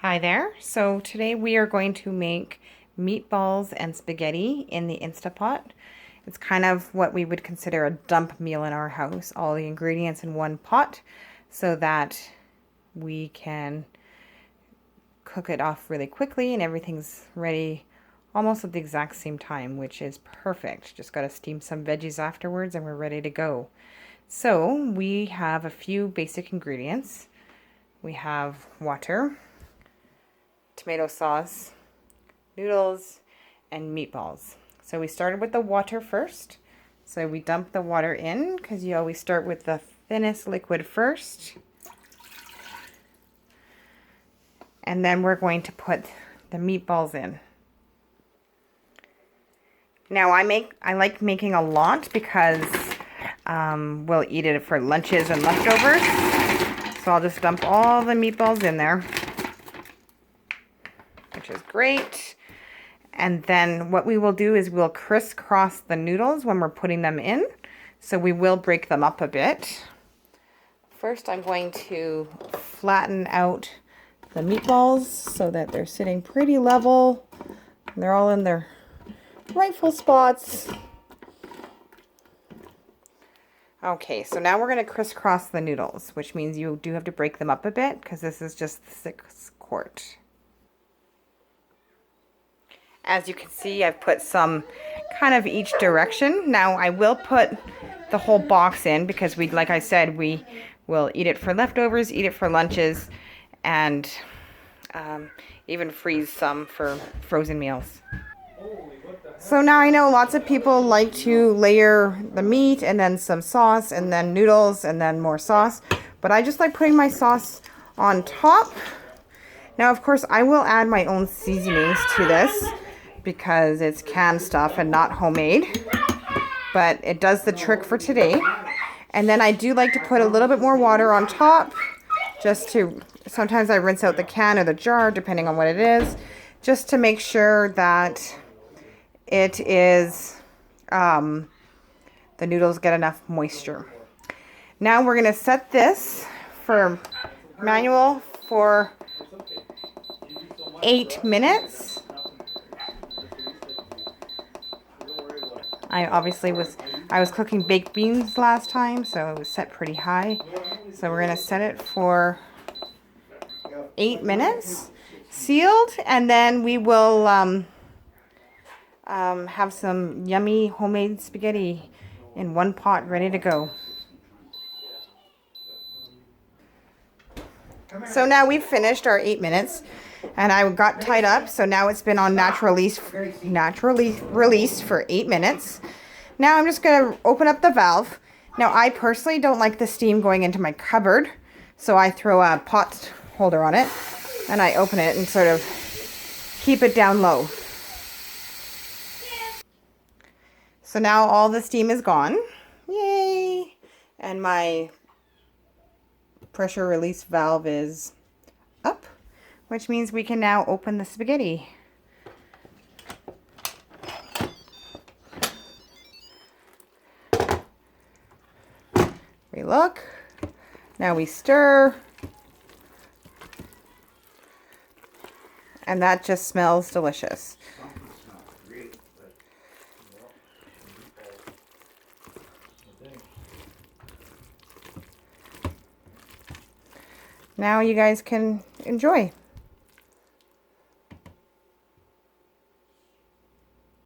Hi there. So today we are going to make meatballs and spaghetti in the Instapot. It's kind of what we would consider a dump meal in our house. All the ingredients in one pot so that we can cook it off really quickly and everything's ready almost at the exact same time, which is perfect. Just got to steam some veggies afterwards and we're ready to go. So we have a few basic ingredients. We have water, tomato sauce, noodles, and meatballs. So we started with the water first. So we dump the water in because you always start with the thinnest liquid first. And then we're going to put the meatballs in. Now I like making a lot because we'll eat it for lunches and leftovers. So I'll just dump all the meatballs in there, which is great. And then what we will do is we'll crisscross the noodles when we're putting them in. So we will break them up a bit. First I'm going to flatten out the meatballs so that they're sitting pretty level. And they're all in their rightful spots. Okay, so now we're going to crisscross the noodles, which means you do have to break them up a bit because this is just 6 quart. As you can see, I've put some kind of each direction. Now I will put the whole box in because like I said, we will eat it for leftovers, eat it for lunches, and even freeze some for frozen meals. So now I know lots of people like to layer the meat and then some sauce and then noodles and then more sauce, but I just like putting my sauce on top. Now, of course, I will add my own seasonings to this because it's canned stuff and not homemade, but it does the trick for today. And then I do like to put a little bit more water on top just to, sometimes I rinse out the can or the jar depending on what it is, just to make sure that it is, the noodles get enough moisture. Now we're going to set this for manual for 8 minutes. I was cooking baked beans last time, so it was set pretty high. So we're going to set it for 8 minutes, sealed, and then we will have some yummy homemade spaghetti in one pot ready to go. So now we've finished our 8 minutes and I got tied up, so now it's been on naturally released for 8 minutes. Now I'm just going to open up the valve. Now I personally don't like the steam going into my cupboard, so I throw a pot holder on it and I open it and sort of keep it down low. So now all the steam is gone. Yay! And my pressure release valve is up, which means we can now open the spaghetti. We look. Now we stir. And that just smells delicious. Now you guys can enjoy.